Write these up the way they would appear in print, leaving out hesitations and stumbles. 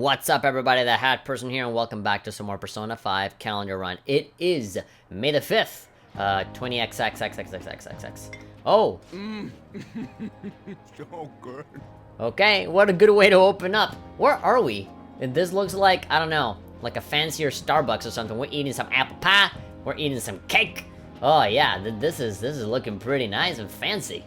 What's up, everybody? The Hat Person here, and welcome back to some more Persona 5 calendar run. It is May the 5th, 20xxxxxxxx. Oh! So good. Okay, what a good way to open up. Where are we? And this looks like, I don't know, like a fancier Starbucks or something. We're eating some apple pie. We're eating some cake. Oh yeah, this is looking pretty nice and fancy.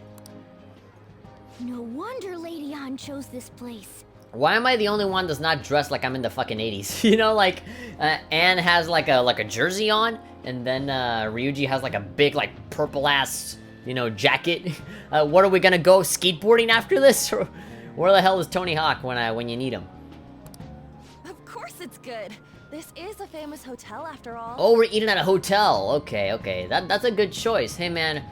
No wonder Lady Ann chose this place. Why am I the only one that's not dressed like I'm in the fucking 80s? You know, like, Anne has like a jersey on, and then Ryuji has like a big, like, purple-ass, you know, jacket. What are we gonna go skateboarding after this? Or where the hell is Tony Hawk when you need him? Of course it's good. This is a famous hotel after all. Oh, we're eating at a hotel. Okay. That's a good choice. Hey, man,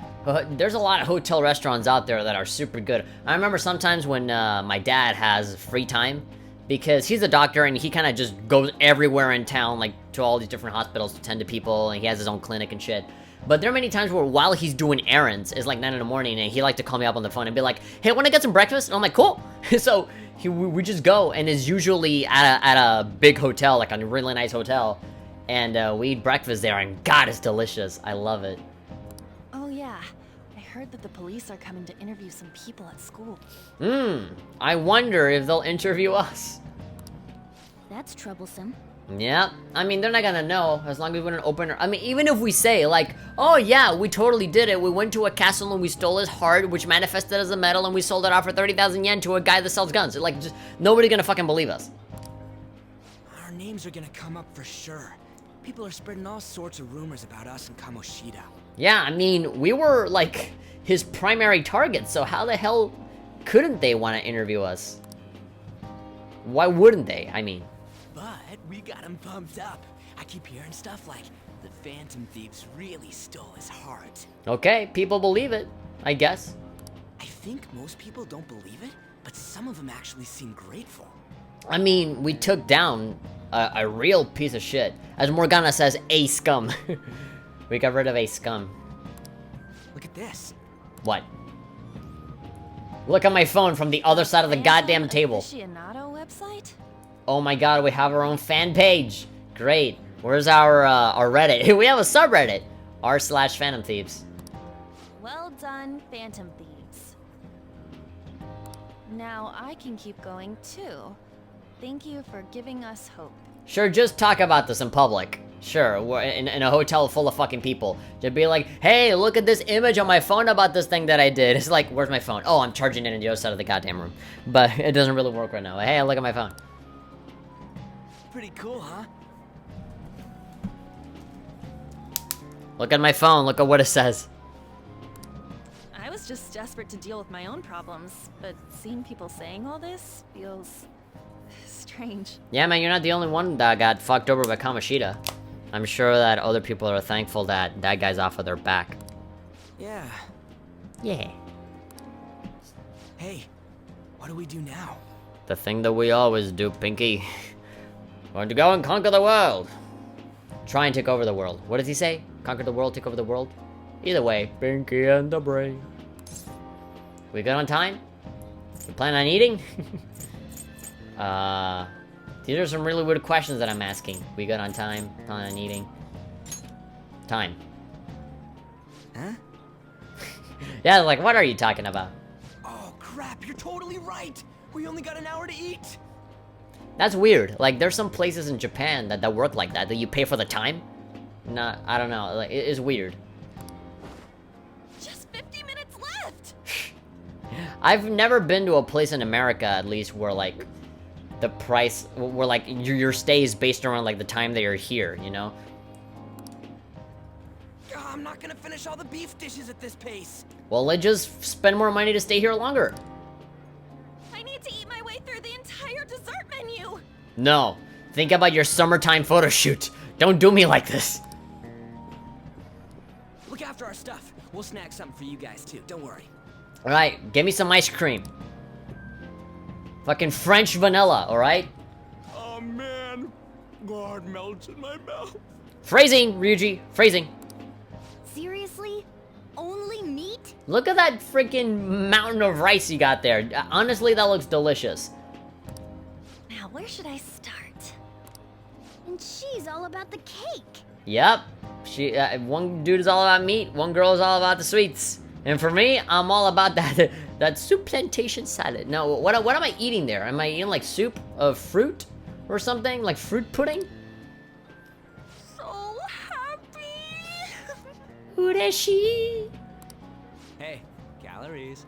there's a lot of hotel restaurants out there that are super good. I remember sometimes when my dad has free time, because he's a doctor and he kind of just goes everywhere in town, like to all these different hospitals to tend to people, and he has his own clinic and shit. But there are many times where while he's doing errands, it's like 9 in the morning, and he likes to call me up on the phone and be like, hey, wanna get some breakfast? And I'm like, cool. So we just go, and it's usually at a big hotel, like a really nice hotel, and we eat breakfast there, and God, it's delicious. I love it. Oh yeah, I heard that the police are coming to interview some people at school. I wonder if they'll interview us. That's troublesome. Yeah, I mean, they're not gonna know as long as we don't open our... I mean, even if we say, like, oh yeah, we totally did it. We went to a castle and we stole his heart, which manifested as a medal, and we sold it off for 30,000 yen to a guy that sells guns. Like, just nobody's gonna fucking believe us. Our names are gonna come up for sure. People are spreading all sorts of rumors about us and Kamoshida. Yeah, I mean, we were, like, his primary target, so how the hell couldn't they want to interview us? Why wouldn't they, I mean? But we got him pumped up. I keep hearing stuff like the Phantom Thieves really stole his heart. Okay, people believe it, I guess. I think most people don't believe it, but some of them actually seem grateful. I mean, we took down a real piece of shit. As Morgana says, a scum. We got rid of a scum. Look at this. What? Look at my phone from the other side of the goddamn table. Aficionado website? Oh my god, we have our own fan page. Great. Where's our Reddit? We have a subreddit. r/Phantom Thieves. Well done, Phantom Thieves. Now I can keep going too. Thank you for giving us hope. Sure, just talk about this in public. Sure, we're in a hotel full of fucking people. Just be like, hey, look at this image on my phone about this thing that I did. It's like, where's my phone? Oh, I'm charging it in the other side of the goddamn room. But it doesn't really work right now. Hey, look at my phone. Pretty cool, huh? Look at my phone. Look at what it says. I was just desperate to deal with my own problems, but seeing people saying all this feels strange. Yeah, man, you're not the only one that got fucked over by Kamoshida. I'm sure that other people are thankful that that guy's off of their back. Yeah. Yeah. Hey, what do we do now? The thing that we always do, Pinky. Going to go and conquer the world. Try and take over the world. What does he say? Conquer the world, take over the world? Either way, Pinky and the Brain. We good on time? You plan on eating? These are some really weird questions that I'm asking. We good on time? Plan on eating? Time. Huh? Yeah, like, what are you talking about? Oh crap, you're totally right! We only got an hour to eat! That's weird. Like, there's some places in Japan that work like that you pay for the time. Nah, I don't know. Like, it's weird. Just 50 minutes left! I've never been to a place in America, at least, where, like, the price, where, like, your stay is based around, like, the time that you're here, you know? I'm not gonna finish all the beef dishes at this pace. Well, let's just spend more money to stay here longer. I need to eat my way through the entire dessert menu! No. Think about your summertime photo shoot. Don't do me like this. Look after our stuff. We'll snag something for you guys too, don't worry. Alright, give me some ice cream. Fucking French vanilla, alright? Oh man, God melts in my mouth. Phrasing, Ryuji, phrasing. Seriously? Only meat? Look at that freaking mountain of rice you got there. Honestly, that looks delicious. Now where should I start? And she's all about the cake. Yep. One dude is all about meat, one girl is all about the sweets. And for me, I'm all about that soup plantation salad. No, what am I eating there? Am I eating like soup of fruit or something? Like fruit pudding? So happy. Ureshi. Hey, calories.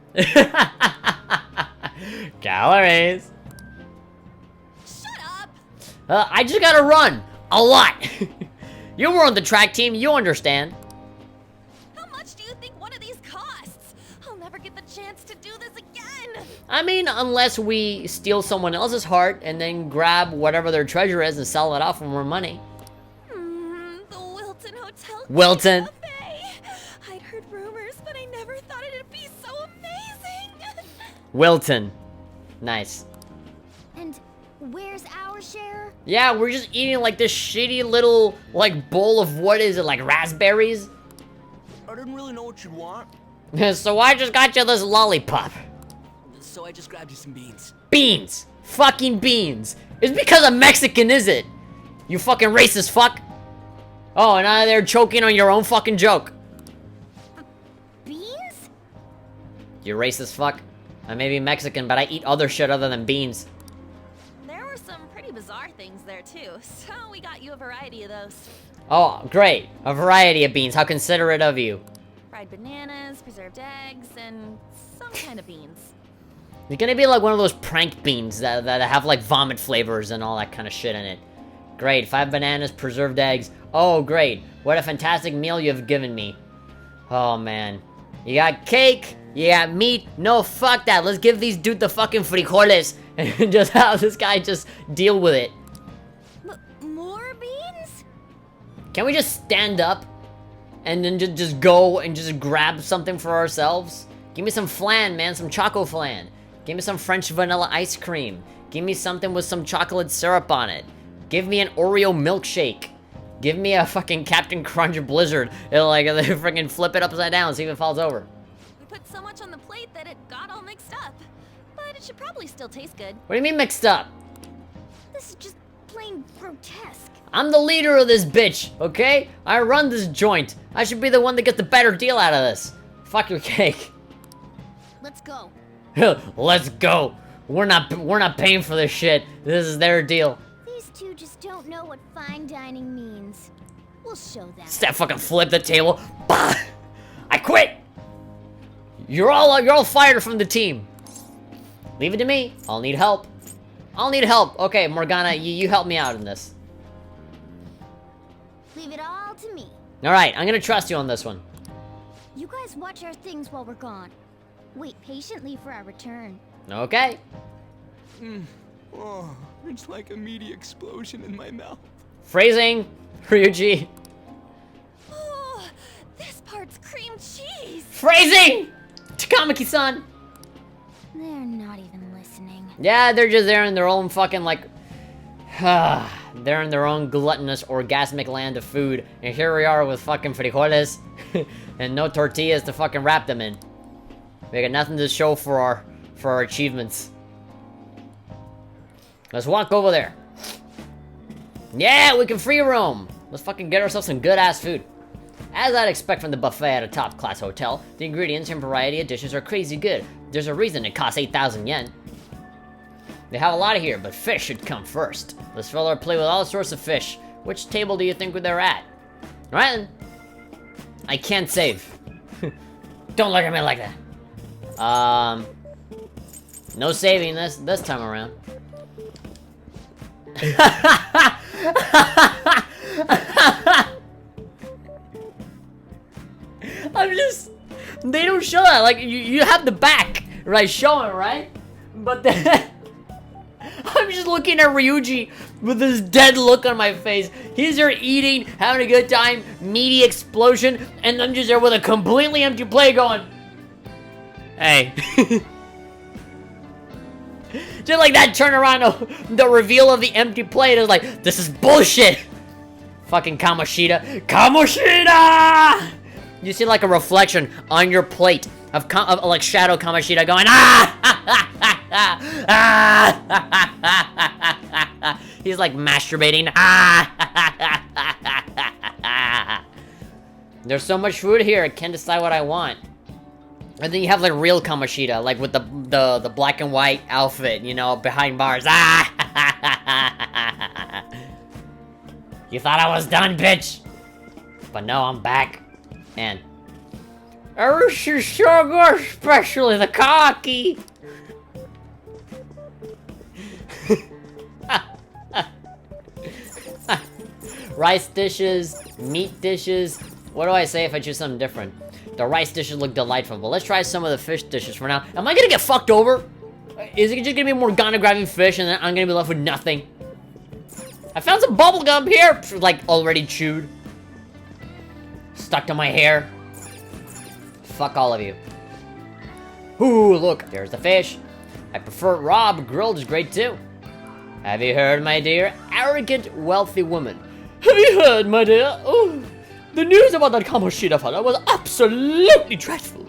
Calories. Shut up. I just gotta run a lot. You were on the track team, you understand. How much do you think one of these costs? I'll never get the chance to do this again. I mean, unless we steal someone else's heart and then grab whatever their treasure is and sell it off for more money. The Wilton Hotel. Wilton. Cafe. I'd heard rumors, but I never thought it'd be so amazing. Wilton. Nice. And where's our share? Yeah, we're just eating like this shitty little, like, bowl of, what is it, like raspberries? I didn't really know what you'd want, So I just got you this lollipop. so I just grabbed you some beans. Beans. Fucking beans. It's because I'm Mexican, is it? You fucking racist fuck. Oh, and now they're choking on your own fucking joke. Beans? You racist fuck. I may be Mexican, but I eat other shit other than beans. There were some pretty bizarre things there too, so we got you a variety of those. Oh, great. A variety of beans. How considerate of you. Fried bananas, preserved eggs, and some kind of beans. You're gonna be like one of those prank beans that have like vomit flavors and all that kind of shit in it. Great. 5 bananas, preserved eggs. Oh, great. What a fantastic meal you've given me. Oh, man. You got cake. You got meat. No, fuck that. Let's give these dude the fucking frijoles and just have this guy just deal with it. More beans? Can we just stand up and then just go and just grab something for ourselves? Give me some flan, man. Some choco flan. Give me some French vanilla ice cream. Give me something with some chocolate syrup on it. Give me an Oreo milkshake. Give me a fucking Captain Crunch Blizzard. It'll like freaking flip it upside down and see if it falls over. We put so much on the plate that it got all mixed up. But it should probably still taste good. What do you mean mixed up? This is just plain grotesque. I'm the leader of this bitch, okay? I run this joint. I should be the one that gets the better deal out of this. Fuck your cake. Let's go. Let's go. We're not paying for this shit. This is their deal. These two just don't know what fine dining means. We'll show them. Step fucking flip the table. Bah! I quit. You're all fired from the team. Leave it to me. I'll need help. I'll need help. Okay, Morgana, you help me out in this. Leave it all to me. All right, I'm gonna trust you on this one. You guys watch our things while we're gone. Wait patiently for our return. Okay. Oh, it's like a meaty explosion in my mouth. Phrasing, Ryuji. Oh, this part's cream cheese. Phrasing, Takamaki-san. They're not even listening. Yeah, they're just there in their own fucking like. They're in their own gluttonous, orgasmic land of food, and here we are with fucking frijoles and no tortillas to fucking wrap them in. We got nothing to show for our achievements. Let's walk over there. Yeah, we can free roam. Let's fucking get ourselves some good ass food. As I'd expect from the buffet at a top class hotel, the ingredients and variety of dishes are crazy good. There's a reason it costs 8,000 yen. They have a lot here, but fish should come first. Let's fill our plate with all sorts of fish. Which table do you think they're at? Alright then. I can't save. Don't look at me like that. No saving this time around. They don't show that. Like, you have the back, right, showing, right? But then, I'm just looking at Ryuji with this dead look on my face. He's there eating, having a good time, meaty explosion, and I'm just there with a completely empty plate going, hey. Just like that turnaround, the reveal of the empty plate is like, this is bullshit. Fucking Kamoshida. Kamoshida! You see like a reflection on your plate of like Shadow Kamoshida going, ah! He's like masturbating. There's so much food here, I can't decide what I want. And then you have like real Kamoshida, like with the black and white outfit, you know, behind bars. You thought I was done, bitch? But no, I'm back. And this is so good, especially the cocky. Rice dishes, meat dishes. What do I say if I choose something different? The rice dishes look delightful, but let's try some of the fish dishes for now. Am I gonna get fucked over? Is it just gonna be more Morgana grabbing fish and then I'm gonna be left with nothing? I found some bubble gum here, like already chewed. Stuck to my hair. Fuck all of you. Ooh, look, there's the fish. I prefer raw, but grilled is great too. Have you heard, my dear? Arrogant, wealthy woman. Have you heard, my dear? Oh, the news about that Kamoshida fella was absolutely dreadful.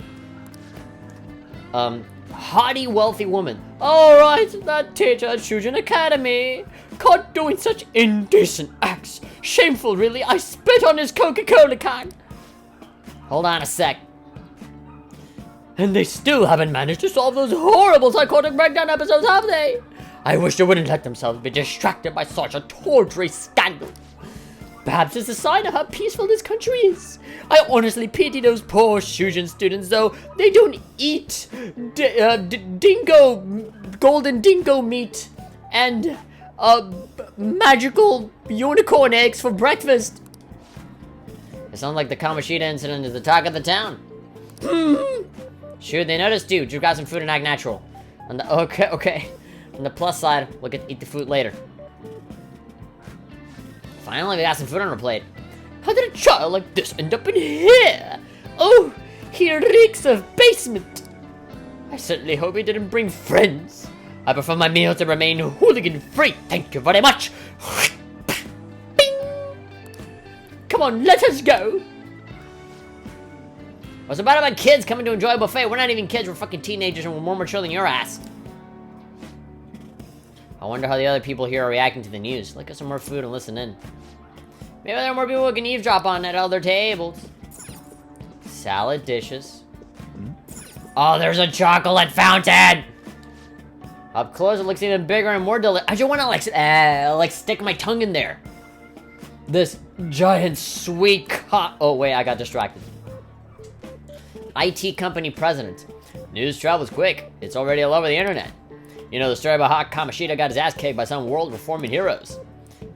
Haughty, wealthy woman. Alright, that teacher at Shujin Academy. Caught doing such indecent acts. Shameful, really. I spit on his Coca-Cola can. Hold on a sec. And they still haven't managed to solve those horrible psychotic breakdown episodes, have they? I wish they wouldn't let themselves be distracted by such a tawdry scandal. Perhaps it's a sign of how peaceful this country is. I honestly pity those poor Shujin students, though. They don't eat golden dingo meat and magical unicorn eggs for breakfast. It sounds like the Kamoshida incident is the talk of the town. Sure, they noticed you. You got some food and act natural. On the okay. On the plus side, we'll get to eat the food later. Finally, we got some food on our plate. How did a child like this end up in here? Oh, he reeks of basement. I certainly hope he didn't bring friends. I prefer my meal to remain hooligan-free. Thank you very much. Bing! Come on, let us go. What's about kids coming to enjoy a buffet? We're not even kids, we're fucking teenagers and we're more mature than your ass. I wonder how the other people here are reacting to the news. Look at some more food and listen in. Maybe there are more people who can eavesdrop on at other tables. Salad dishes. Oh, there's a chocolate fountain! Up close, it looks even bigger and more delicious. I just want to like stick my tongue in there. This giant sweet oh wait, I got distracted. IT company president. News travels quick. It's already all over the internet. You know the story about how Kamoshida got his ass kicked by some world-reforming heroes.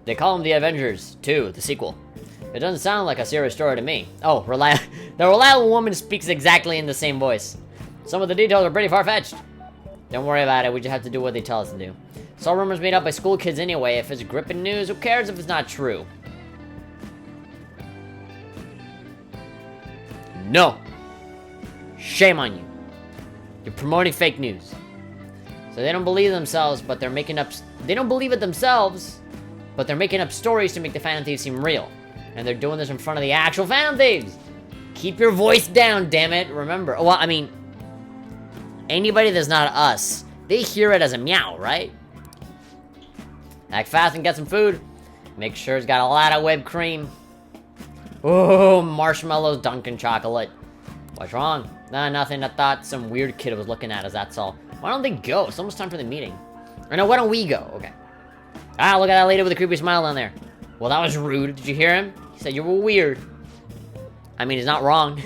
They call them the Avengers 2, the sequel. It doesn't sound like a serious story to me. Oh, the reliable woman speaks exactly in the same voice. Some of the details are pretty far-fetched. Don't worry about it, we just have to do what they tell us to do. It's all rumors made up by school kids anyway. If it's gripping news, who cares if it's not true? No. Shame on you. You're promoting fake news. So they don't believe themselves, but they're making up... They don't believe it themselves, but they're making up stories to make the Phantom Thieves seem real. And they're doing this in front of the actual Phantom Thieves. Keep your voice down, damn it. Remember. Well, I mean... Anybody that's not us, they hear it as a meow, right? Act fast and get some food. Make sure it's got a lot of whipped cream. Oh, marshmallows, Dunkin' chocolate. What's wrong? Nah, nothing. I thought some weird kid was looking at us, that's all. Why don't they go? It's almost time for the meeting. Or no, why don't we go? Okay. Ah, look at that lady with a creepy smile down there. Well, that was rude. Did you hear him? He said you were weird. I mean, he's not wrong.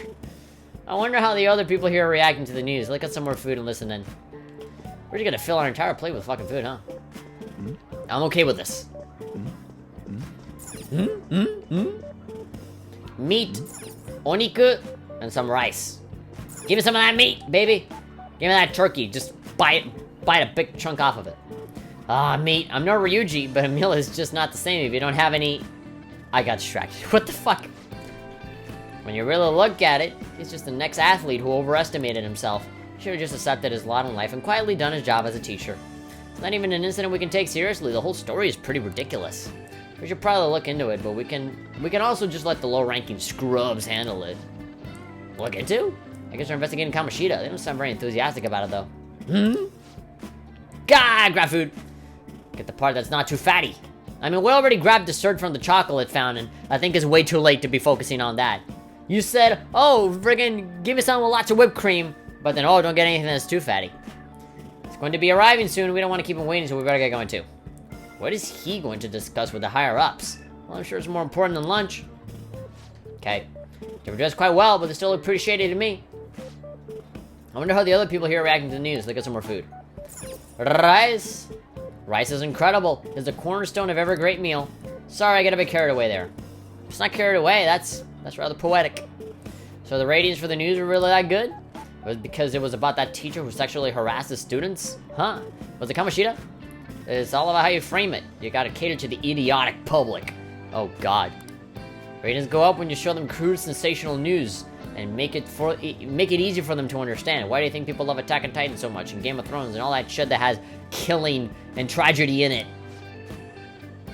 I wonder how the other people here are reacting to the news. Look at some more food and listen in. We're just gonna fill our entire plate with fucking food, huh? I'm okay with this. Meat, oniku, and some rice. Give me some of that meat, baby. Give me that turkey. Just bite a big chunk off of it. Ah, meat. I'm no Ryuji, but a meal is just not the same if you don't have any... I got distracted. What the fuck? When you really look at it, he's just the next athlete who overestimated himself. Should have just accepted his lot in life and quietly done his job as a teacher. It's not even an incident we can take seriously. The whole story is pretty ridiculous. We should probably look into it, but we can also just let the low-ranking scrubs handle it. Look into? I guess they're investigating Kamoshida. They don't sound very enthusiastic about it, though. Grab food. Get the part that's not too fatty. I mean, we already grabbed dessert from the chocolate fountain. I think it's way too late to be focusing on that. You said, oh, friggin' give me something with lots of whipped cream. But then, oh, don't get anything that's too fatty. It's going to be arriving soon. We don't want to keep him waiting, so we better get going too. What is he going to discuss with the higher-ups? Well, I'm sure it's more important than lunch. Okay. They were dressed quite well, but they still look pretty shady to me. I wonder how the other people here are reacting to the news. Let's get some more food. Rice. Rice is incredible. It's the cornerstone of every great meal. Sorry, I got a bit carried away there. It's not carried away. That's rather poetic. So the ratings for the news were really that good? It was because it was about that teacher who sexually harassed the students? Huh? Was it Kamoshida? It's all about how you frame it. You gotta cater to the idiotic public. Oh god. Ratings go up when you show them crude, sensational news and make it easy for them to understand. Why do you think people love Attack on Titan so much and Game of Thrones and all that shit that has killing and tragedy in it?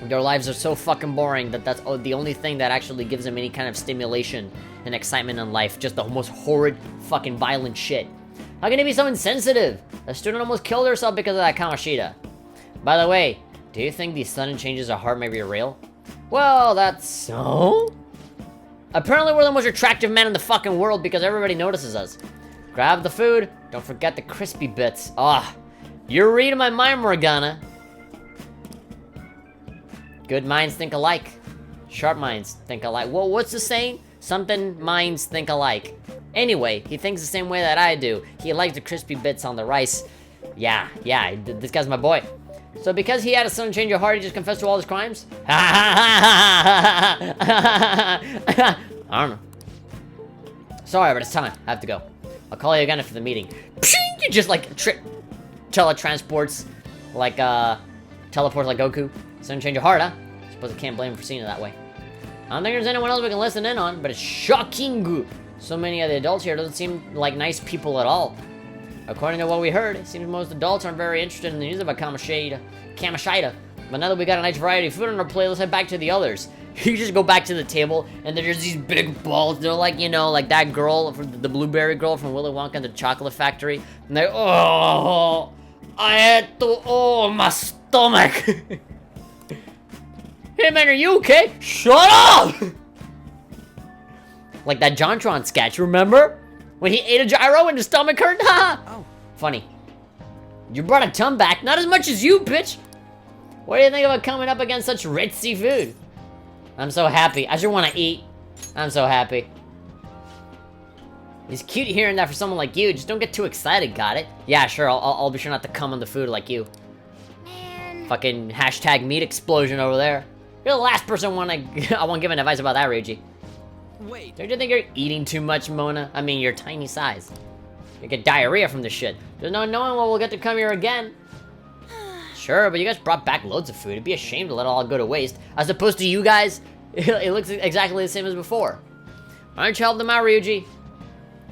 Their lives are so fucking boring that that's the only thing that actually gives them any kind of stimulation and excitement in life. Just the most horrid, fucking violent shit. How can it be so insensitive? A student almost killed herself because of that Kamoshida. By the way, do you think these sudden changes of heart may be real? Well, that's so. Apparently we're the most attractive men in the fucking world because everybody notices us. Grab the food. Don't forget the crispy bits. Ah, you're reading my mind, Morgana. Good minds think alike. Sharp minds think alike. Well, what's the saying? Something minds think alike. Anyway, he thinks the same way that I do. He likes the crispy bits on the rice. Yeah, this guy's my boy. So because he had a sudden change of heart, he just confessed to all his crimes? I don't know. Sorry, but it's time. I have to go. I'll call you again after the meeting. You just like teletransports, like teleports like Goku. Sudden change of heart, huh? Suppose I can't blame him for seeing it that way. I don't think there's anyone else we can listen in on, but it's shocking. So many of the adults here doesn't seem like nice people at all. According to what we heard, it seems most adults aren't very interested in the news about Kamoshida. But now that we got a nice variety of food on our plate, let's head back to the others. You just go back to the table, and there's these big balls. They're like, you know, like that girl, the blueberry girl from Willy Wonka and the Chocolate Factory. And they're, oh, I had to, oh, my stomach. Hey man, are you okay? Shut up! Like that JonTron sketch, remember? When he ate a gyro and his stomach hurt? Oh, funny. You brought a ton back, not as much as you, bitch. What do you think about coming up against such ritzy food? I'm so happy. I just want to eat. I'm so happy. It's cute hearing that for someone like you. Just don't get too excited, got it? Yeah, sure. I'll be sure not to come on the food like you. Man. Fucking hashtag meat explosion over there. You're the last person I want giving advice about that, Ryuji. Wait. Don't you think you're eating too much, Mona? I mean, your tiny size. You get diarrhea from this shit. There's no knowing when we'll get to come here again. Sure, but you guys brought back loads of food. It'd be a shame to let it all go to waste. As opposed to you guys, it looks exactly the same as before. Why don't you help them out, Ryuji?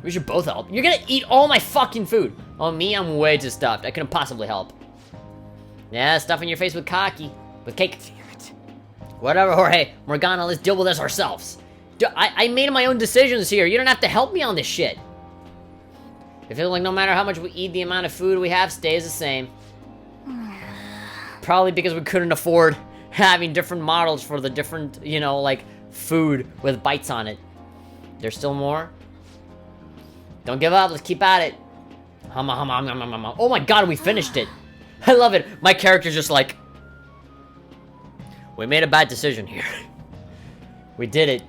We should both help. You're gonna eat all my fucking food. Oh, me, I'm way too stuffed. I couldn't possibly help. Yeah, stuffing your face with kaki. With cake. Whatever, Jorge. Morgana, let's deal with this ourselves. I made my own decisions here. You don't have to help me on this shit. I feel like no matter how much we eat, the amount of food we have stays the same. Probably because we couldn't afford having different models for the different, you know, like, food with bites on it. There's still more? Don't give up. Let's keep at it. Hum, hum, hum, hum, hum, hum. Oh my god, we finished it. I love it. My character's just like... We made a bad decision here. We did it.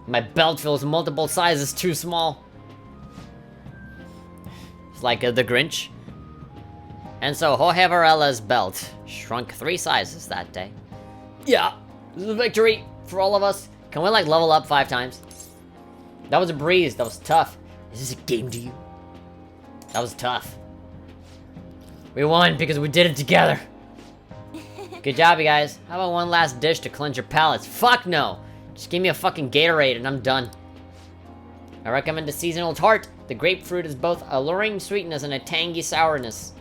My belt feels multiple sizes too small. It's like the Grinch. And so Jorge Varela's belt shrunk 3 sizes that day. Yeah, this is a victory for all of us. Can we like level up 5 times? That was a breeze. That was tough. Is this a game to you? That was tough. We won because we did it together. Good job, you guys. How about one last dish to cleanse your palates? Fuck no. Just give me a fucking Gatorade and I'm done. I recommend the seasonal tart. The grapefruit is both alluring sweetness and a tangy sourness.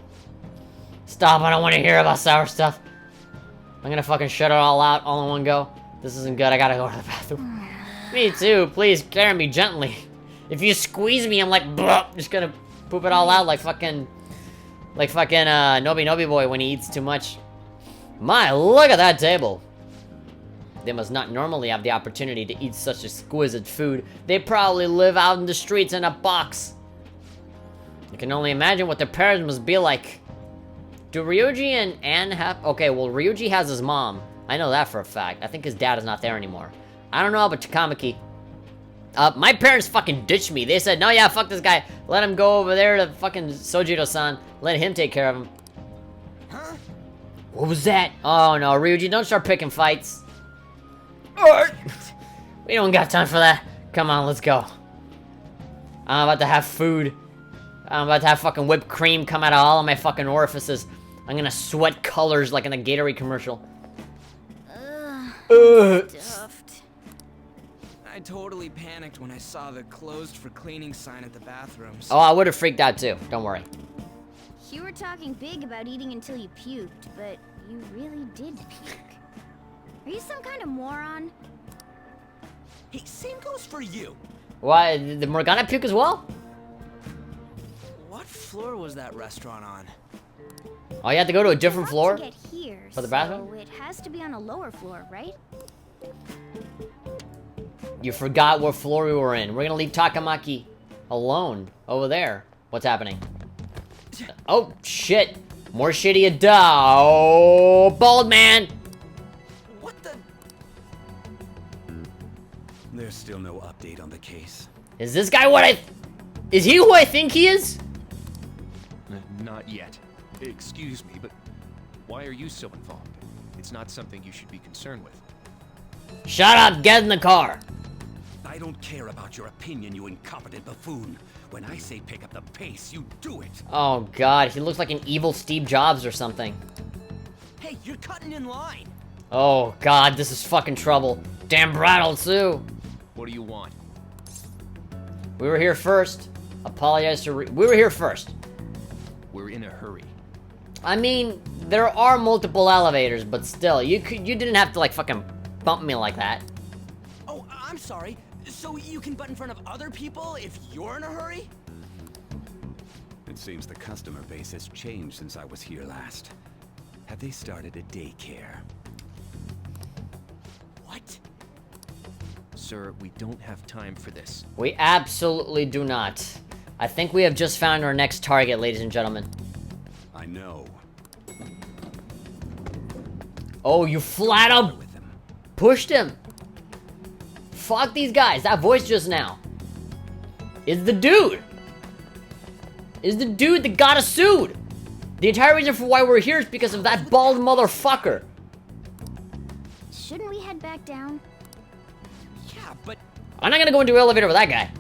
Stop, I don't want to hear about sour stuff. I'm gonna fucking shut it all out all in one go. This isn't good, I gotta go to the bathroom. Me too, please carry me gently. If you squeeze me, I'm like, bleh, just gonna poop it all out like fucking... Like fucking Nobi Nobi Boy when he eats too much. My, look at that table. They must not normally have the opportunity to eat such exquisite food. They probably live out in the streets in a box. You can only imagine what their parents must be like. Do Ryuji and Ann have... Okay, well, Ryuji has his mom. I know that for a fact. I think his dad is not there anymore. I don't know about Takamaki. My parents fucking ditched me. They said, no, yeah, fuck this guy. Let him go over there to fucking Sojiro-san. Let him take care of him. Huh? What was that? Oh, no, Ryuji, don't start picking fights. We don't got time for that. Come on, let's go. I'm about to have food. I'm about to have fucking whipped cream come out of all of my fucking orifices. I'm gonna sweat colors like in the Gatorade commercial. Stuffed. I totally panicked when I saw the closed for cleaning sign at the bathrooms. Oh, I would have freaked out too. Don't worry. You were talking big about eating until you puked, but you really did puke. Are you some kind of moron? Hey, same goes for you. Why, did Morgana puke as well? What floor was that restaurant on? Oh, you had to go to a different How floor? to get here, For the bathroom? So it has to be on a lower floor, right? You forgot what floor we were in. We're gonna leave Takamaki alone over there. What's happening? Oh, shit. More shitty ada. Oh, bald man. What the? There's still no update on the case. Is this guy what is he who I think he is? Not yet. Excuse me, but why are you so involved? It's not something you should be concerned with. Shut up, get in the car. I don't care about your opinion, you incompetent buffoon. When I say pick up the pace, you do it. Oh god, he looks like an evil Steve Jobs or something. Hey, you're cutting in line. Oh god, this is fucking trouble. Damn Brattle too. What do you want? We were here first. Apologize to we were here first. We're in a hurry. I mean, there are multiple elevators, but still, you didn't have to like fucking bump me like that. Oh, I'm sorry. So you can butt in front of other people if you're in a hurry? It seems the customer base has changed since I was here last. Have they started a daycare? What? Sir, we don't have time for this. We absolutely do not. I think we have just found our next target, ladies and gentlemen. I know. Oh, you flat out With them. pushed him. Fuck these guys. That voice just now is the dude. Is the dude that got us sued. The entire reason for why we're here is because of that bald motherfucker. Shouldn't we head back down? Yeah, but I'm not gonna go into an elevator with that guy.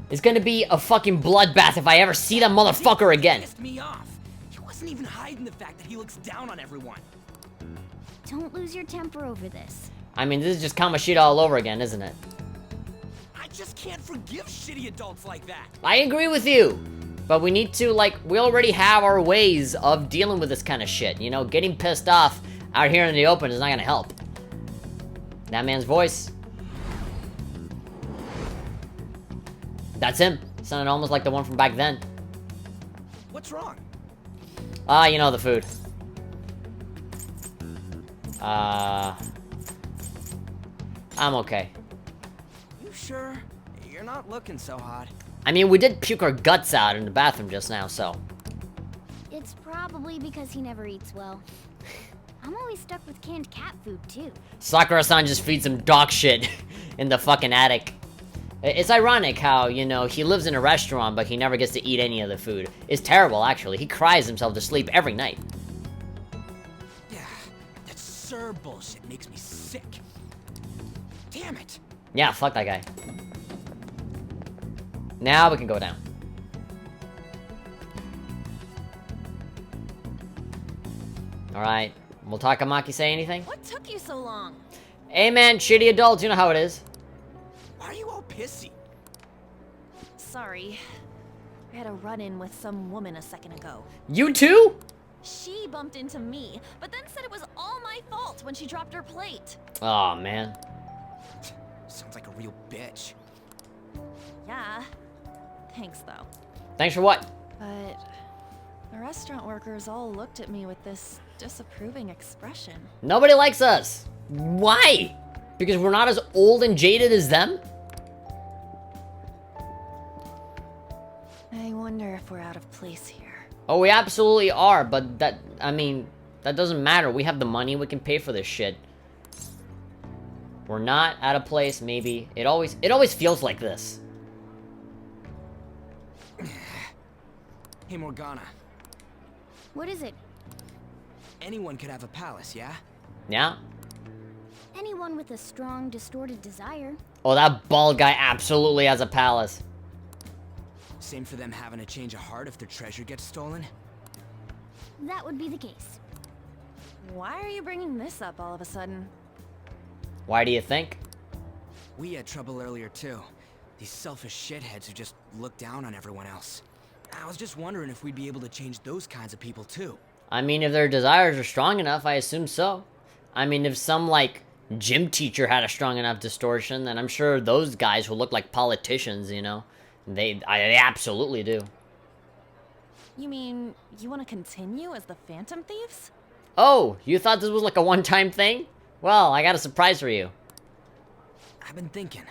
It's gonna be a fucking bloodbath if I ever see that motherfucker again. pissed me off. He wasn't even hiding the fact that he looks down on everyone. Don't lose your temper over this. I mean, this is just Kamoshida all over again, isn't it? I just can't forgive shitty adults like that. I agree with you. But we need to, like, we already have our ways of dealing with this kind of shit. You know, getting pissed off out here in the open is not gonna help. That man's voice. That's him. Sounded almost like the one from back then. What's wrong? Ah, you know, the food. I'm okay. You sure? You're not looking so hot. I mean, we did puke our guts out in the bathroom just now, so. It's probably because he never eats well. I'm always stuck with canned cat food, too. Sakura-san just feeds him dog shit in the fucking attic. It's ironic how, you know, he lives in a restaurant, but he never gets to eat any of the food. It's terrible, actually. He cries himself to sleep every night. Yeah, that sir bullshit makes me sick. Damn it. Yeah, fuck that guy. Now we can go down. Alright. Will Takamaki say anything? What took you so long? Hey man, shitty adults, you know how it is. Why are you all pissy? Sorry. I had a run-in with some woman a second ago. You too? She bumped into me, but then said it was all my fault when she dropped her plate. Aw, man. Sounds like a real bitch. Yeah. Thanks, though. Thanks for what? But The restaurant workers all looked at me with this disapproving expression. Nobody likes us. Why? Because we're not as old and jaded as them? I wonder if we're out of place here. Oh, we absolutely are, but that doesn't matter. We have the money, we can pay for this shit. We're not out of place, maybe. It always feels like this. Hey, Morgana. What is it? Anyone could have a palace, yeah? Yeah? Anyone with a strong, distorted desire. Oh, that bald guy absolutely has a palace. Same for them having a change of heart if their treasure gets stolen? That would be the case. Why are you bringing this up all of a sudden? Why do you think? We had trouble earlier too. These selfish shitheads who just look down on everyone else. I was just wondering if we'd be able to change those kinds of people too. I mean, if their desires are strong enough, I assume so. I mean, if some, like, gym teacher had a strong enough distortion, then I'm sure those guys who look like politicians, you know? They absolutely do. You mean, you want to continue as the Phantom Thieves? Oh, you thought this was like a one-time thing? Well, I got a surprise for you. I've been thinking.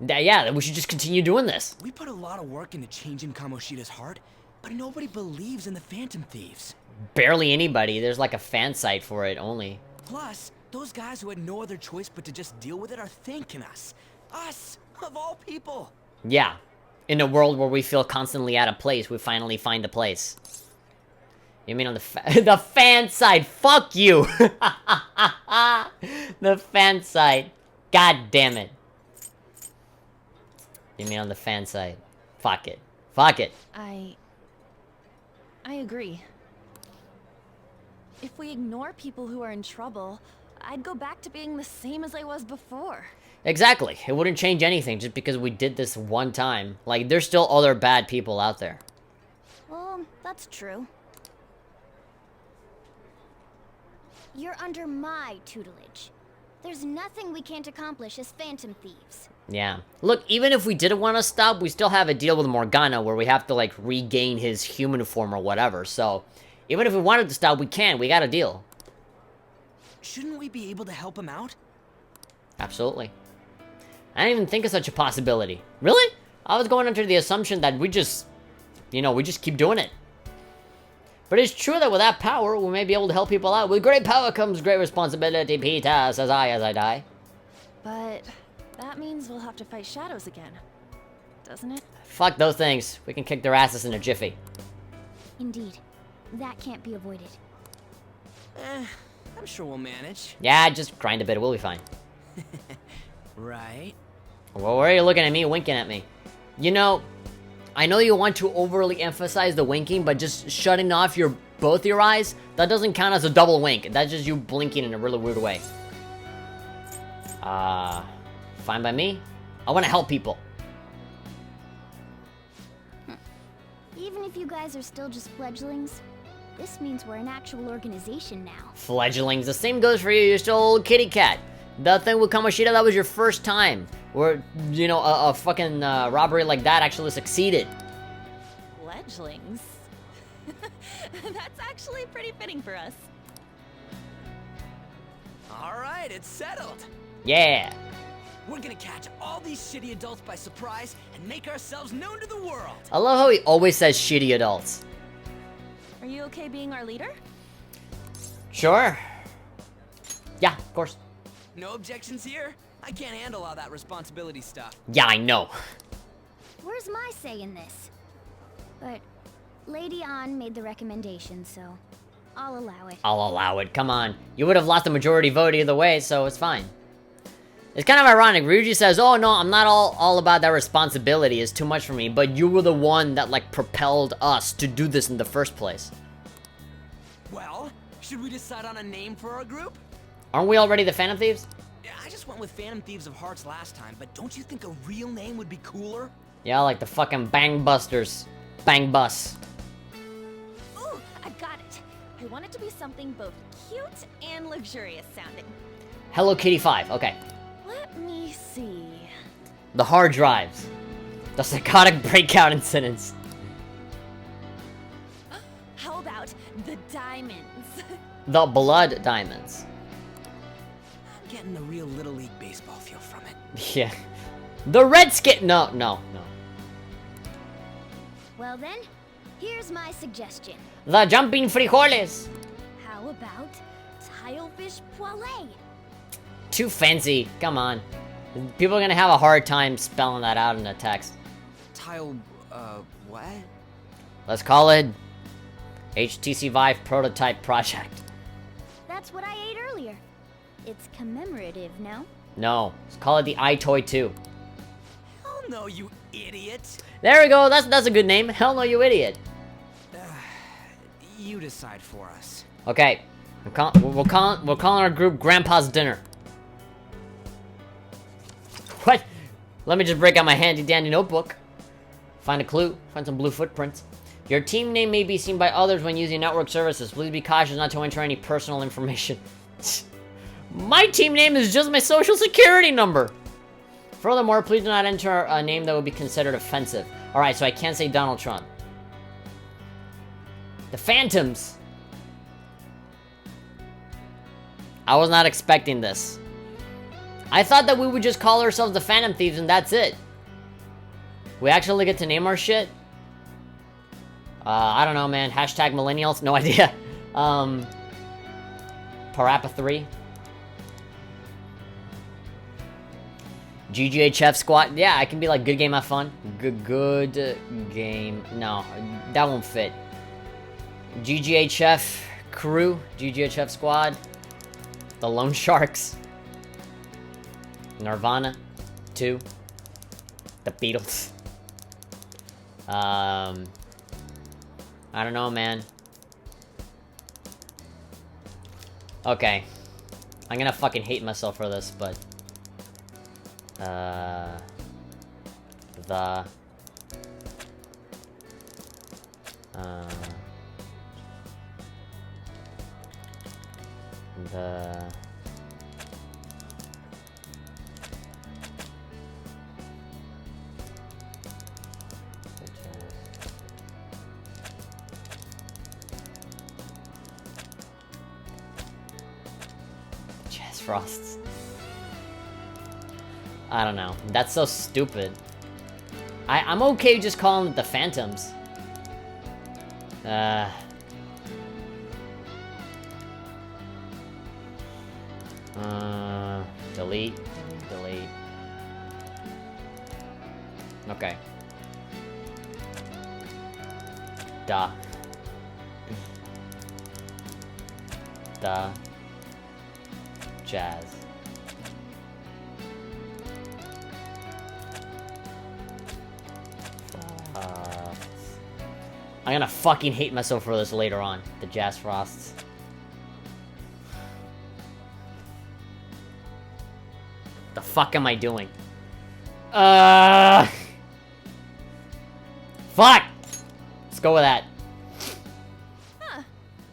Yeah, we should just continue doing this. We put a lot of work into changing Kamoshida's heart, but nobody believes in the Phantom Thieves. Barely anybody. There's like a fan site for it only. Plus, those guys who had no other choice but to just deal with it are thanking us. Us, of all people. Yeah. In a world where we feel constantly out of place, we finally find a place. You mean on the the fan side? Fuck you! The fan side. God damn it. You mean on the fan side? Fuck it. Fuck it. I agree. If we ignore people who are in trouble, I'd go back to being the same as I was before. Exactly. It wouldn't change anything just because we did this one time. Like, there's still other bad people out there. Well, that's true. You're under my tutelage. There's nothing we can't accomplish as Phantom Thieves. Yeah. Look, even if we didn't want to stop, we still have a deal with Morgana where we have to, like, regain his human form or whatever. So, even if we wanted to stop, we can. We got a deal. Shouldn't we be able to help him out? Absolutely. I didn't even think of such a possibility. Really? I was going under the assumption that we just, you know, we just keep doing it. But it's true that with that power, we may be able to help people out. With great power comes great responsibility, Peter, says I as I die. But that means we'll have to fight shadows again, doesn't it? Fuck those things. We can kick their asses in a jiffy. Indeed. That can't be avoided. I'm sure we'll manage. Yeah, just grind a bit. We'll be fine. Right? Well, why are you looking at me, winking at me? You know, I know you want to overly emphasize the winking, but just shutting off both your eyes, that doesn't count as a double wink. That's just you blinking in a really weird way. Fine by me. I want to help people. Even if you guys are still just fledglings, this means we're an actual organization now. Fledglings. The same goes for you. You're still a little kitty cat. The thing with Kamoshida, that was your first time. Where, you know, a fucking robbery like that actually succeeded. Fledglings? That's actually pretty fitting for us. Alright, it's settled. Yeah. We're gonna catch all these shitty adults by surprise and make ourselves known to the world. I love how he always says shitty adults. Are you okay being our leader? Sure. Yeah, of course. No objections here? I can't handle all that responsibility stuff. Yeah, I know. Where's my say in this? But Lady An made the recommendation, so I'll allow it. I'll allow it. Come on. You would have lost the majority vote either way, so it's fine. It's kind of ironic. Ryuji says, oh no, I'm not all about that responsibility. It's too much for me. But you were the one that, like, propelled us to do this in the first place. Well, should we decide on a name for our group? Aren't we already the Phantom Thieves? Yeah, I just went with Phantom Thieves of Hearts last time, but don't you think a real name would be cooler? Yeah, like the fucking Bang Busters. Bang Bus. Ooh, I got it. I want it to be something both cute and luxurious sounding. Hello Kitty 5. Okay. Let me see. The hard drives. The psychotic breakout incidents. How diamonds. The blood diamonds. I'm getting the real Little League baseball feel from it. Yeah. The Redskin. No, no, no. Well then, here's my suggestion. The jumping frijoles. How about tilefish poêlée? Too fancy. Come on. People are gonna have a hard time spelling that out in a text. Tile, what? Let's call it HTC Vive Prototype Project. That's what I ate earlier. It's commemorative, no? No, let's call it the iToy 2. Hell no, you idiot. There we go. That's a good name. Hell no, you idiot. You decide for us. Okay, we'll call our group Grandpa's Dinner. What? Let me just break out my handy dandy notebook. Find a clue. Find some blue footprints. Your team name may be seen by others when using network services. Please be cautious not to enter any personal information. My team name is just my social security number. Furthermore, please do not enter a name that would be considered offensive. Alright, so I can't say Donald Trump. The Phantoms. I was not expecting this. I thought that we would just call ourselves the Phantom Thieves and that's it. We actually get to name our shit? I don't know, man. Hashtag millennials? No idea. Parappa 3. GGHF squad. Yeah, I can be like good game, have fun. Good game. No, that won't fit. GGHF crew. GGHF squad. The Lone Sharks. Nirvana 2. The Beatles. I don't know, man. Okay. I'm gonna fucking hate myself for this, but... Jazz Frosts. I don't know. That's so stupid. I'm okay just calling it the Phantoms. Delete. Delete. Okay. Duh. Duh. Jazz. I'm gonna fucking hate myself for this later on. The Jazz Frosts. The fuck am I doing? Fuck! Let's go with that. Huh.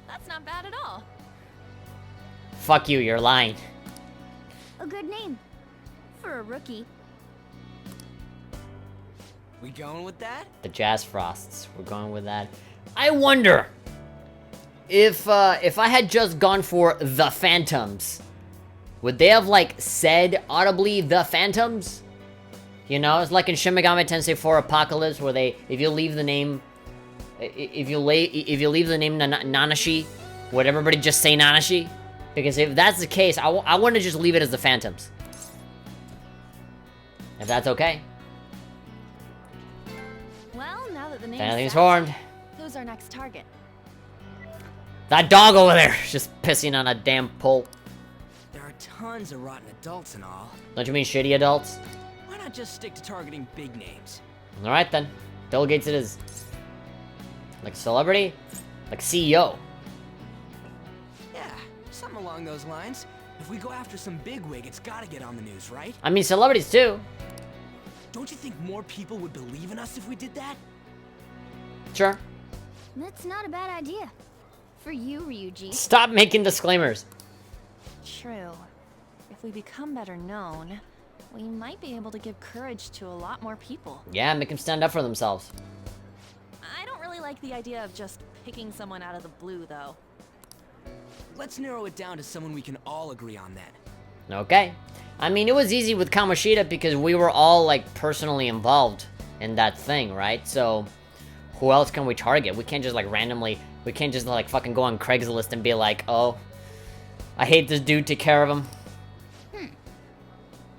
That's not bad at all. Fuck you, you're lying. A good name. For a rookie. We going with that? The Jazz Frosts. We're going with that. I wonder if I had just gone for the Phantoms, would they have like said audibly the Phantoms? You know, it's like in Shin Megami Tensei 4 Apocalypse, where if you leave the name Nanashi, would everybody just say Nanashi? Because if that's the case, I want to just leave it as the Phantoms. If that's okay. Well, now that the name's Anything's set, formed. who's our next target? That dog over there, just pissing on a damn pole. There are tons of rotten adults and all. Don't you mean shitty adults? Why not just stick to targeting big names? Alright then. Bill Gates it is. Like a celebrity? Like CEO. Yeah, something along those lines. If we go after some bigwig, it's gotta get on the news, right? I mean celebrities too. Don't you think more people would believe in us if we did that? Sure. That's not a bad idea. For you, Ryuji. Stop making disclaimers. True. If we become better known, we might be able to give courage to a lot more people. Yeah, make them stand up for themselves. I don't really like the idea of just picking someone out of the blue, though. Let's narrow it down to someone we can all agree on then. Okay. I mean, it was easy with Kamoshida because we were all, like, personally involved in that thing, right? So, who else can we target? We can't just, like, randomly... We can't just, like, fucking go on Craigslist and be like, oh, I hate this dude, take care of him.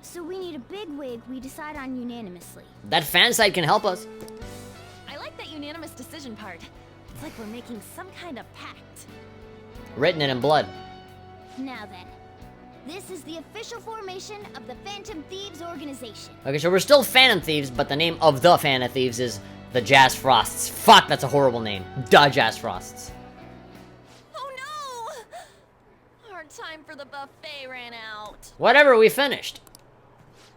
So we need a big wig we decide on unanimously. That fan site can help us. I like that unanimous decision part. It's like we're making some kind of pact. Written it in blood. Now then, this is the official formation of the Phantom Thieves organization. Okay, so we're still Phantom Thieves, but the name of the Phantom Thieves is the Jazz Frosts. Fuck, that's a horrible name. The Jazz Frosts. Oh no! Our time for the buffet ran out. Whatever, we finished.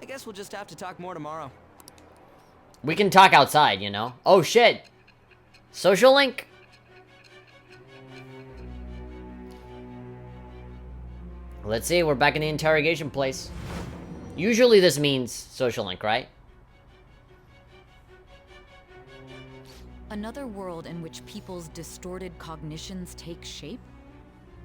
I guess we'll just have to talk more tomorrow. We can talk outside, you know? Oh shit. Social link? Let's see, we're back in the interrogation place. Usually this means social link, right? Another world in which people's distorted cognitions take shape?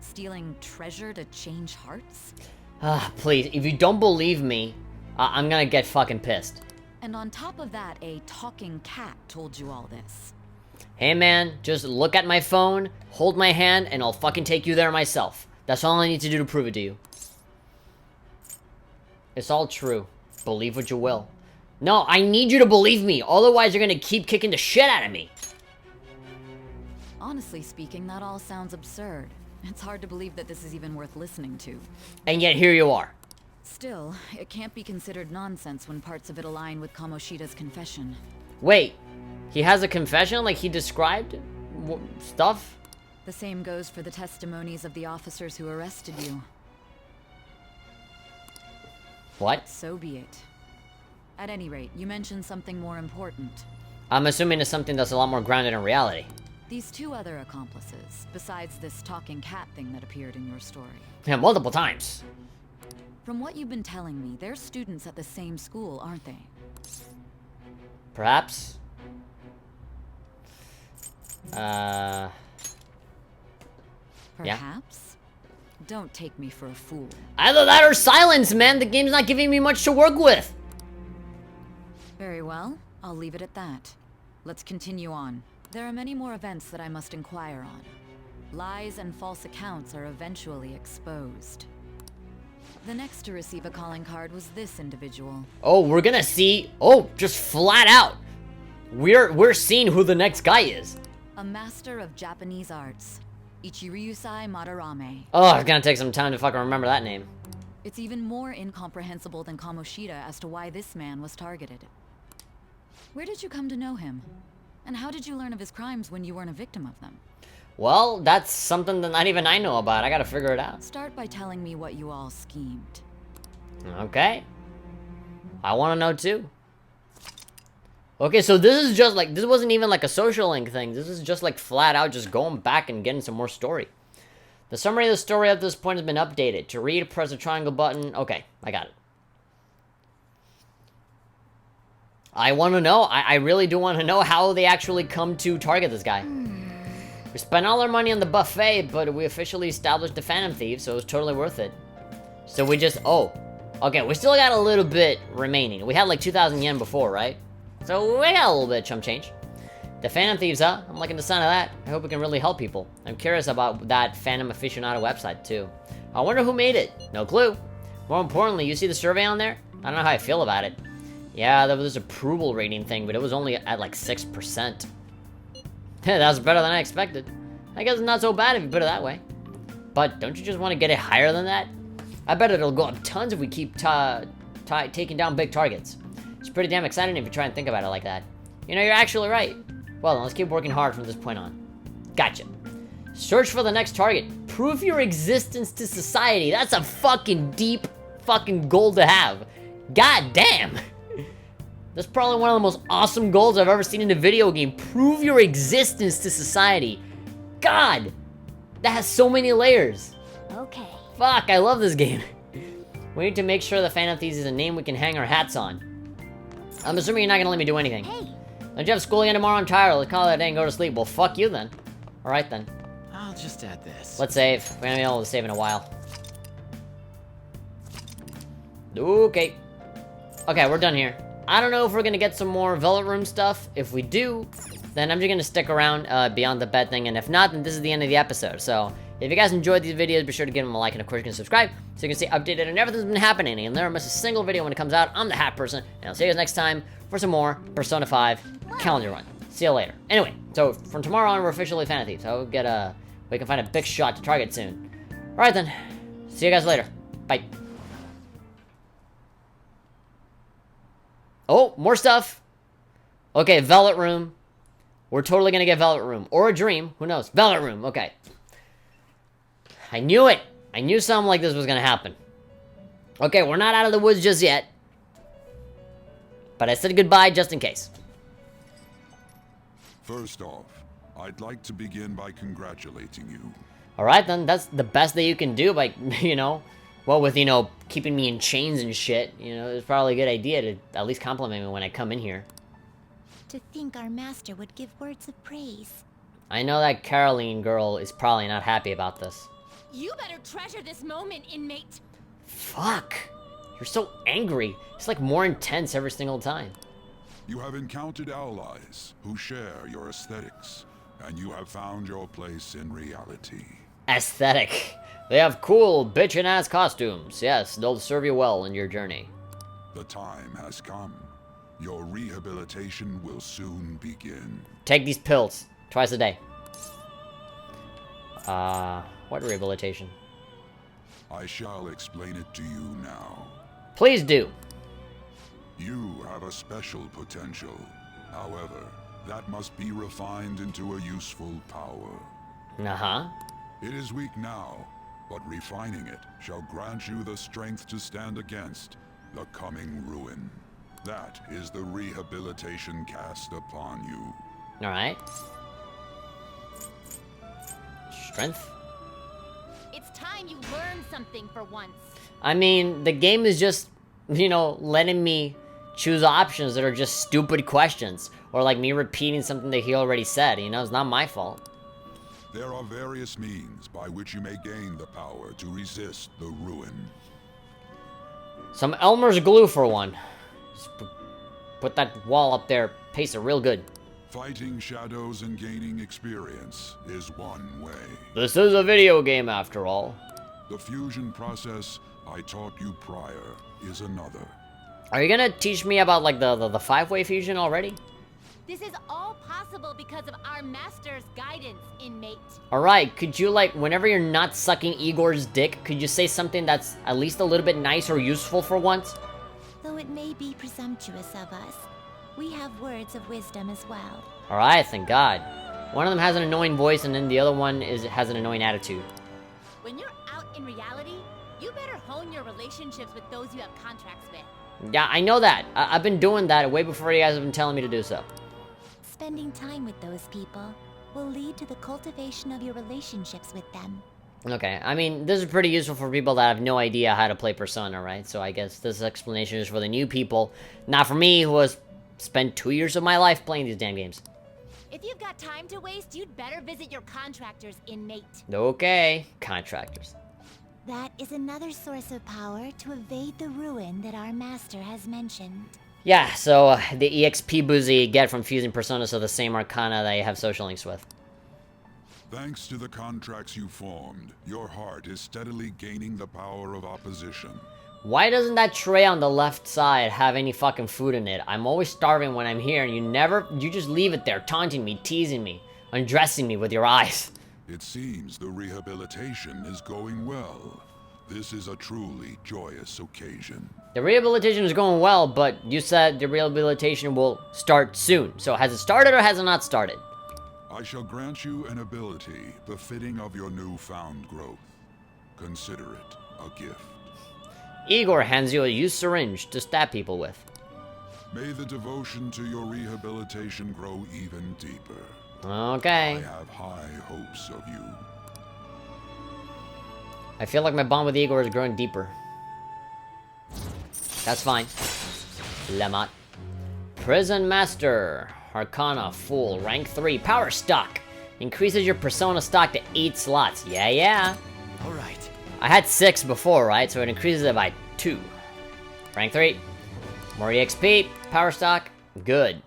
Stealing treasure to change hearts? Ah, please, if you don't believe me, I'm gonna get fucking pissed. And on top of that, a talking cat told you all this. Hey man, just look at my phone, hold my hand, and I'll fucking take you there myself. That's all I need to do to prove it to you. It's all true. Believe what you will. No, I need you to believe me, otherwise you're gonna keep kicking the shit out of me. Honestly speaking, that all sounds absurd. It's hard to believe that this is even worth listening to. And yet here you are. Still, it can't be considered nonsense when parts of it align with Kamoshida's confession. Wait, he has a confession like he described stuff? The same goes for the testimonies of the officers who arrested you. What? So be it. At any rate, you mentioned something more important. I'm assuming it's something that's a lot more grounded in reality. These two other accomplices, besides this talking cat thing that appeared in your story. Yeah, multiple times. From what you've been telling me, they're students at the same school, aren't they? Perhaps. Perhaps? Don't take me for a fool. Either that or silence, man. The game's not giving me much to work with. Very well. I'll leave it at that. Let's continue on. There are many more events that I must inquire on. Lies and false accounts are eventually exposed. The next to receive a calling card was this individual. Oh, we're gonna see. Oh, just flat out. We're seeing who the next guy is. A master of Japanese arts. Ichiryusai Madarame. Oh, it's gonna take some time to fucking remember that name. It's even more incomprehensible than Kamoshida as to why this man was targeted. Where did you come to know him? And how did you learn of his crimes when you weren't a victim of them? Well, that's something that not even I know about. I gotta figure it out. Start by telling me what you all schemed. Okay. I wanna know too. Okay, so this is just like, this wasn't even like a social link thing. This is just like flat out just going back and getting some more story. The summary of the story at this point has been updated. To read, press the triangle button. Okay, I got it. I want to know. I really do want to know how they actually come to target this guy. We spent all our money on the buffet, but we officially established the Phantom Thieves, so it was totally worth it. So we just, oh. Okay, we still got a little bit remaining. We had like 2,000 yen before, right? So we got a little bit of chump change. The Phantom Thieves, huh? I'm liking the sound of that. I hope we can really help people. I'm curious about that Phantom Aficionado website, too. I wonder who made it. No clue. More importantly, you see the survey on there? I don't know how I feel about it. Yeah, there was this approval rating thing, but it was only at like 6%. That was better than I expected. I guess it's not so bad if you put it that way. But don't you just want to get it higher than that? I bet it'll go up tons if we keep taking down big targets. It's pretty damn exciting if you try and think about it like that. You know, you're actually right. Well, then let's keep working hard from this point on. Gotcha. Search for the next target. Prove your existence to society. That's a fucking deep fucking goal to have. God damn. That's probably one of the most awesome goals I've ever seen in a video game. Prove your existence to society. God, that has so many layers. Okay. Fuck, I love this game. We need to make sure the Phantom Thieves is a name we can hang our hats on. I'm assuming you're not gonna let me do anything. Hey. Don't you have school again tomorrow? I'm tired. Let's call it a day and go to sleep. Well, fuck you then. Alright then. I'll just add this. Let's save. We haven't been able to save in a while. Okay. Okay, we're done here. I don't know if we're gonna get some more Velvet Room stuff. If we do, then I'm just gonna stick around beyond the bed thing, and if not, then this is the end of the episode. So, if you guys enjoyed these videos, be sure to give them a like, and of course you can subscribe, so you can stay updated on everything that's been happening, and you'll never miss a single video when it comes out. I'm the Hat Person, and I'll see you guys next time for some more Persona 5 calendar run. See you later. Anyway, so from tomorrow on, we're officially Fan Thieves, so we can find a big shot to target soon. Alright then, see you guys later. Bye. Oh, more stuff. Okay, Velvet Room. We're totally gonna get Velvet Room. Or a dream. Who knows? Velvet Room. Okay. I knew it. I knew something like this was gonna happen. Okay, we're not out of the woods just yet. But I said goodbye just in case. First off, I'd like to begin by congratulating you. Alright then, that's the best that you can do by, you know, well, with, you know, keeping me in chains and shit. You know, it's probably a good idea to at least compliment me when I come in here. To think our master would give words of praise. I know that Caroline girl is probably not happy about this. You better treasure this moment, inmate. Fuck. You're so angry. It's like more intense every single time. You have encountered allies who share your aesthetics, and you have found your place in reality. Aesthetic. They have cool, bitchin' ass costumes. Yes, they'll serve you well in your journey. The time has come. Your rehabilitation will soon begin. Take these pills twice a day. What rehabilitation? I shall explain it to you now. Please do. You have a special potential. However, that must be refined into a useful power. Uh-huh. It is weak now, but refining it shall grant you the strength to stand against the coming ruin. That is the rehabilitation cast upon you. Alright. Strength? It's time you learned something for once. I mean, the game is just, you know, letting me choose options that are just stupid questions. Or like me repeating something that he already said, you know? It's not my fault. There are various means by which you may gain the power to resist the ruin. Some Elmer's glue for one. Just put that wall up there, paste it real good. Fighting shadows and gaining experience is one way. This is a video game after all. The fusion process I taught you prior is another. Are you gonna teach me about like the five-way fusion already? This is all possible because of our master's guidance, inmate. Alright, could you like, whenever you're not sucking Igor's dick, could you say something that's at least a little bit nice or useful for once? Though it may be presumptuous of us, we have words of wisdom as well. Alright, thank God. One of them has an annoying voice and then the other one has an annoying attitude. When you're out in reality, you better hone your relationships with those you have contracts with. Yeah, I know that. I've been doing that way before you guys have been telling me to do so. Spending time with those people will lead to the cultivation of your relationships with them. Okay, I mean, this is pretty useful for people that have no idea how to play Persona, right? So I guess this explanation is for the new people, not for me, who has spent 2 years of my life playing these damn games. If you've got time to waste, you'd better visit your contractors, inmate. Okay, contractors. That is another source of power to evade the ruin that our master has mentioned. Yeah, so the EXP boozy you get from fusing personas are the same arcana that you have social links with. Thanks to the contracts you formed, your heart is steadily gaining the power of opposition. Why doesn't that tray on the left side have any fucking food in it? I'm always starving when I'm here and you just leave it there, taunting me, teasing me, undressing me with your eyes. It seems the rehabilitation is going well. This is a truly joyous occasion. The rehabilitation is going well, but you said the rehabilitation will start soon. So has it started or has it not started? I shall grant you an ability befitting of your newfound growth. Consider it a gift. Igor hands you a used syringe to stab people with. May the devotion to your rehabilitation grow even deeper. Okay. I have high hopes of you. I feel like my bond with Igor is growing deeper. That's fine. Lemot. Prison Master. Arcana, Full, Rank 3, Power Stock. Increases your persona stock to 8 slots. Yeah. Alright. I had 6 before, right? So it increases it by 2. Rank 3. More EXP. Power stock. Good.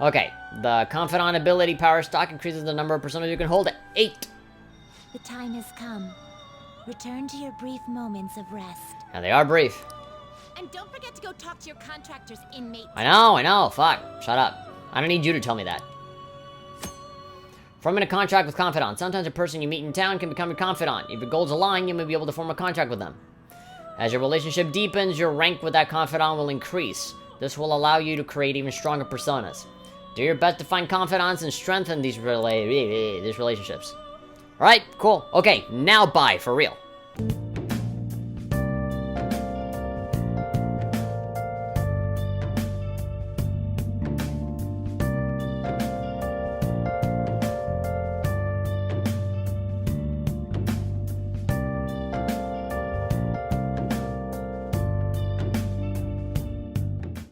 Okay. The Confidant ability power stock increases the number of personas you can hold to 8. The time has come. Return to your brief moments of rest. And they are brief. And don't forget to go talk to your contractor's inmate. I know. Fuck. Shut up. I don't need you to tell me that. Forming a contract with Confidant. Sometimes a person you meet in town can become your Confidant. If your goals align, you may be able to form a contract with them. As your relationship deepens, your rank with that Confidant will increase. This will allow you to create even stronger personas. Do your best to find confidants and strengthen these relationships. Alright, cool. Okay, now buy, for real.